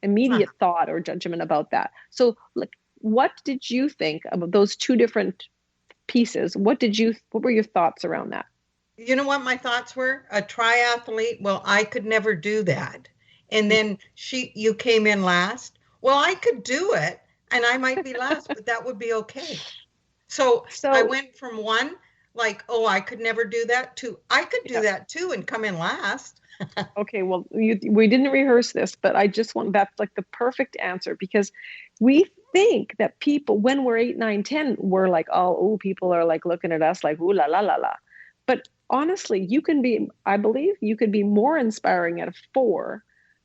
immediate thought or judgment about that. So like, what did you think of those two different pieces? What were your thoughts around that? You know what my thoughts were? A triathlete. Well, I could never do that. And then you came in last. Well, I could do it and I might be last, but that would be okay. So I So, went from one, like, oh, I could never do that, to I could do yeah. that too and come in last. Okay, well, we didn't rehearse this, but I just want that's like the perfect answer because we think that people, when we're 8, 9, 10, we're like, oh, people are like looking at us like, ooh, la, la, la, la. But honestly, I believe you could be more inspiring at a 4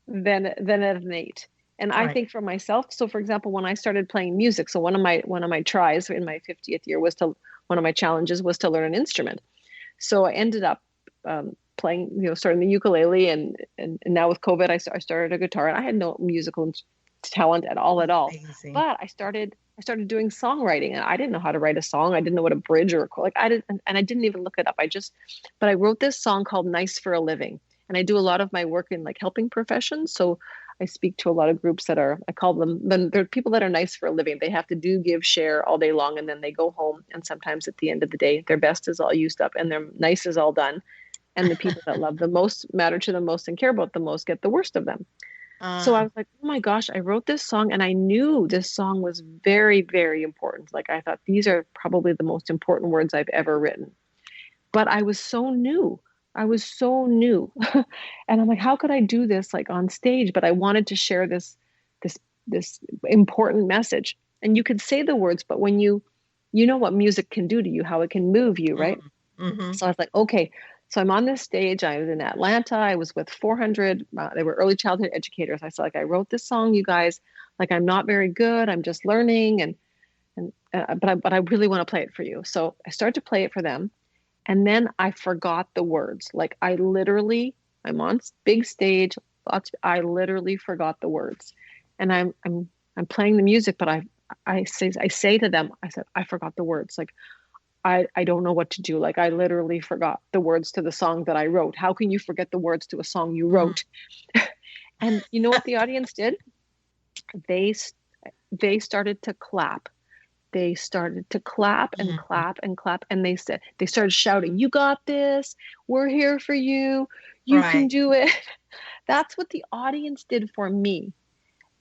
than at an 8. And I Right. think for myself, so for example, when I started playing music, so one of my tries in my 50th year one of my challenges was to learn an instrument. So I ended up playing, starting the ukulele, and now with COVID, I started a guitar, and I had no musical talent at all. Amazing. But I started doing songwriting, and I didn't know how to write a song. I didn't know what a bridge or a chord, like I didn't, and I didn't even look it up. But I wrote this song called "Nice for a Living," and I do a lot of my work in like helping professions. So I speak to a lot of groups I call them, they're people that are nice for a living. They have to do, give, share all day long, and then they go home. And sometimes at the end of the day, their best is all used up and their nice is all done. And the people that love the most, matter to them most, and care about the most get the worst of them. So I Uh, was like, oh my gosh, I wrote this song and I knew this song was very, very important. Like I thought these are probably the most important words I've ever written. But I was so new. I was so new. And I'm like, how could I do this like on stage? But I wanted to share this this important message. And you could say the words, but when you know what music can do to you, how it can move you, right? mm-hmm. So I was like, okay. So I'm on this stage. I was in Atlanta. I was with 400. They were early childhood educators. I said, like, I wrote this song, you guys. Like, I'm not very good. I'm just learning, but I really want to play it for you. So I started to play it for them, and then I forgot the words. Like, I'm on big stage. I literally forgot the words, and I'm playing the music, but I say to them, I said, I forgot the words. Like, I don't know what to do. Like I literally forgot the words to the song that I wrote. How can you forget the words to a song you Mm. wrote? And you know what the audience did? They they started to clap. They started to clap and Mm. clap and clap, and they started shouting, "You got this! We're here for you! You can Right. do it!" That's what the audience did for me.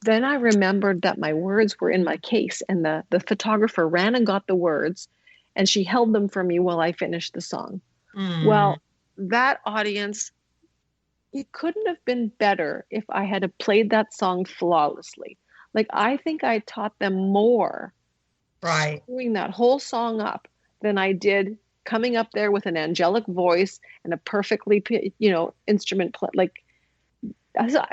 Then I remembered that my words were in my case, and the photographer ran and got the words, and she held them for me while I finished the song. Mm. Well, that audience, it couldn't have been better if I had played that song flawlessly. Like, I think I taught them more Right. screwing that whole song up than I did coming up there with an angelic voice and a perfectly, instrument play. Like,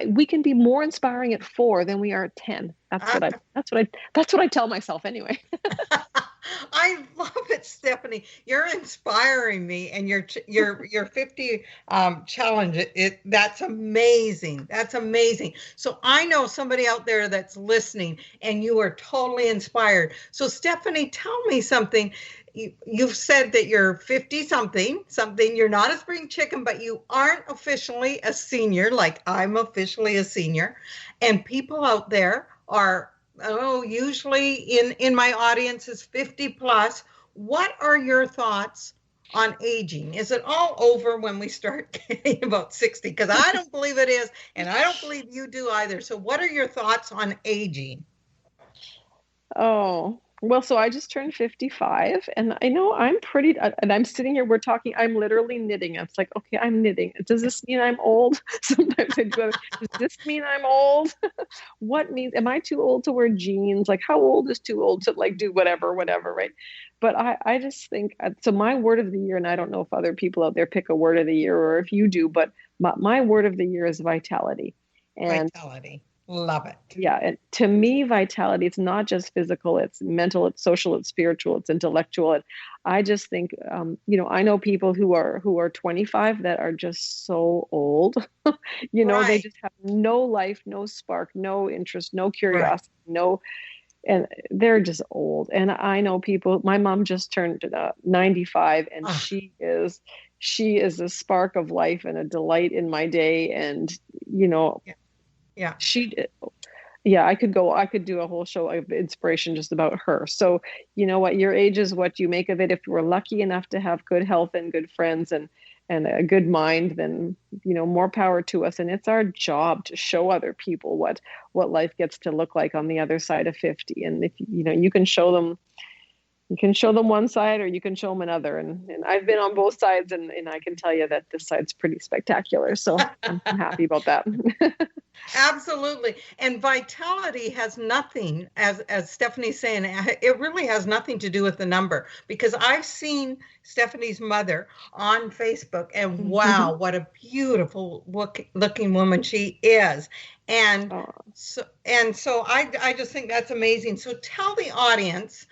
we can be more inspiring at 4 than we are at 10. That's what I tell myself anyway. I love it, Stephanie. You're inspiring me, and your 50 challenge. That's amazing. That's amazing. So I know somebody out there that's listening, and you are totally inspired. So Stephanie, tell me something. You've said that you're 50 something. You're not a spring chicken, but you aren't officially a senior, like I'm officially a senior. And people out there are, oh, usually in my audience is 50 plus. What are your thoughts on aging? Is it all over when we start getting about 60? Because I don't believe it is, and I don't believe you do either. So what are your thoughts on aging? Oh, well, so I just turned 55 and I know I'm and I'm sitting here, we're talking, I'm literally knitting. It's like, okay, I'm knitting. Does this mean I'm old? Sometimes I do. Does this mean I'm old? Am I too old to wear jeans? Like, how old is too old to like do whatever, right? But I just think, so my word of the year, and I don't know if other people out there pick a word of the year or if you do, but my word of the year is vitality. And Vitality. Love it. yeah, and to me, vitality, it's not just physical, it's mental, it's social, it's spiritual, it's intellectual. And I just think, I know people who are 25 that are just so old. They Right. just have no life, no spark, no interest, no Right. curiosity, and they're just old. And I know people, my mom just turned 95, and Ah, she is a spark of life and a delight in my day. And, you know, yeah. Yeah. she Yeah, I could do a whole show of inspiration just about her. So, you know what, your age is what you make of it. If we're lucky enough to have good health and good friends and a good mind, then, you know, more power to us. And it's our job to show other people what life gets to look like on the other side of 50. And if you know, you can show them one side or you can show them another. And I've been on both sides, and I can tell you that this side's pretty spectacular. So I'm happy about that. Absolutely. And vitality has nothing, as Stephanie's saying, it really has nothing to do with the number, because I've seen Stephanie's mother on Facebook, and wow, what a beautiful looking woman she is. And Oh. so I just think that's amazing. So tell the audience,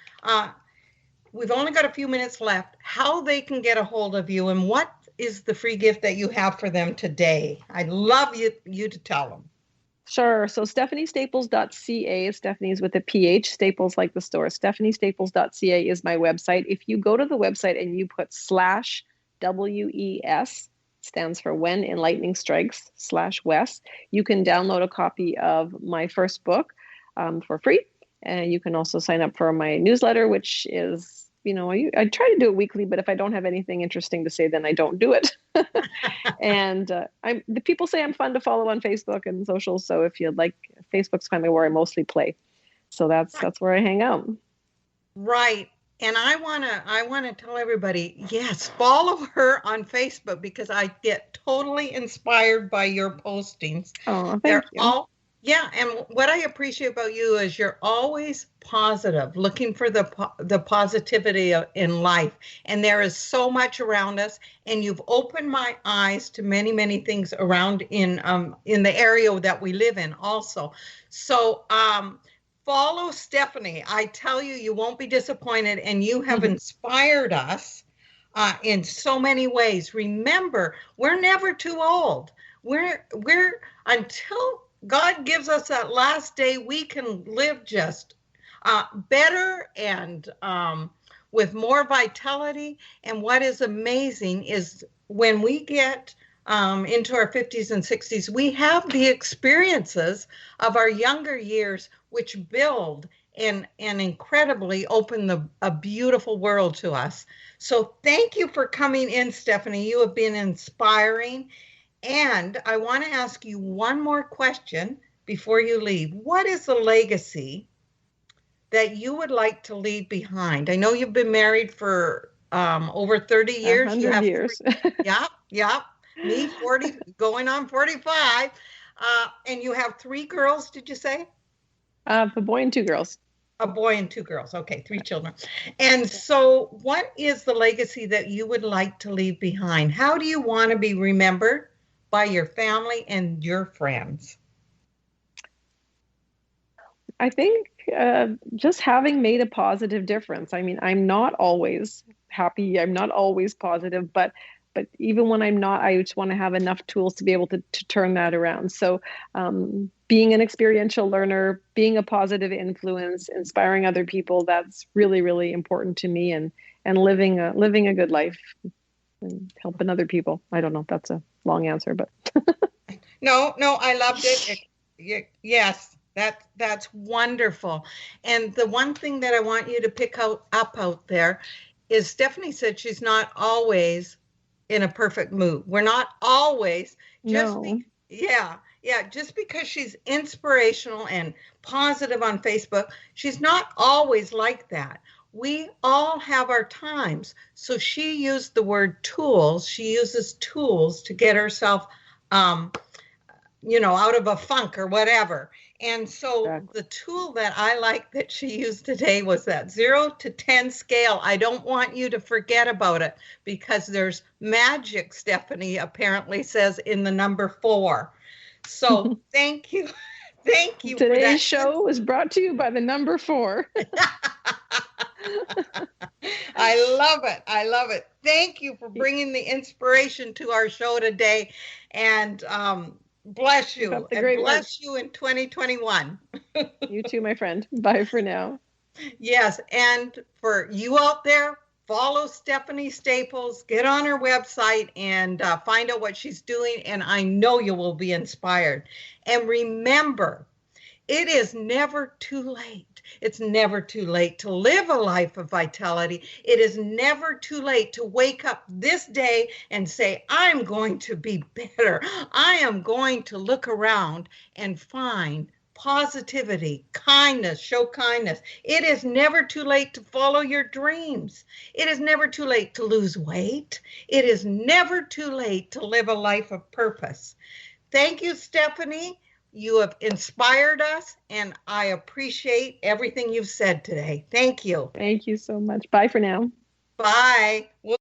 we've only got a few minutes left, how they can get a hold of you and what is the free gift that you have for them today. I'd love you to tell them. Sure. So stephaniestaples.ca, Stephanie's with a PH, Staples like the store. stephaniestaples.ca is my website. If you go to the website and you put /WES, stands for When Enlightening Strikes /Wes, you can download a copy of my first book for free. And you can also sign up for my newsletter, which is, you know, I try to do it weekly, but if I don't have anything interesting to say, then I don't do it. And the people say I'm fun to follow on Facebook and socials. So if you'd like, Facebook's kind of where I mostly play. So that's where I hang out. Right. And I wanna tell everybody, yes, follow her on Facebook, because I get totally inspired by your postings. Oh, thank you. Yeah, and what I appreciate about you is you're always positive, looking for the positivity in life. And there is so much around us, and you've opened my eyes to many, many things around in the area that we live in also. So follow Stephanie. I tell you, you won't be disappointed, and you have inspired us in so many ways. Remember, we're never too old. We're until God gives us that last day, we can live just better and with more vitality. And what is amazing is when we get into our 50s and 60s, we have the experiences of our younger years, which build and incredibly open a beautiful world to us. So thank you for coming in, Stephanie. You have been inspiring. And I want to ask you one more question before you leave. What is the legacy that you would like to leave behind? I know you've been married for over 30 years. 100 years. Yeah. Me, 40, going on 45. And you have 3 girls, did you say? A boy and 2 girls. A boy and 2 girls. Okay, 3 children. And so what is the legacy that you would like to leave behind? How do you want to be remembered by your family and your friends? I think just having made a positive difference. I mean, I'm not always happy. I'm not always positive, but even when I'm not, I just want to have enough tools to be able to turn that around. So being an experiential learner, being a positive influence, inspiring other people, that's really, really important to me, and living a good life and helping other people. I don't know if that's a long answer, but No, I loved it. Yes, that's wonderful. And the one thing that I want you to pick up out there is Stephanie said she's not always in a perfect mood. We're not always just because she's inspirational and positive on Facebook, she's not always like that. We all have our times. So she used the word tools. She uses tools to get herself out of a funk or whatever. And so the tool that I like that she used today was that 0 to 10 scale. I don't want you to forget about it, because there's magic, Stephanie apparently says, in the number 4. So thank you. Thank you. Today's show was brought to you by the number 4. I love it. Thank you for bringing the inspiration to our show today. And bless you. And bless you in 2021. You too, my friend. Bye for now. Yes. And for you out there, follow Stephanie Staples, get on her website and find out what she's doing. And I know you will be inspired. And remember, It is never too late. It's never too late to live a life of vitality. It is never too late to wake up this day and say, I'm going to be better. I am going to look around and find positivity, kindness, show kindness. It is never too late to follow your dreams. It is never too late to lose weight. It is never too late to live a life of purpose. Thank you, Stephanie. You have inspired us, and I appreciate everything you've said today. Thank you. Thank you so much. Bye for now. Bye. We'll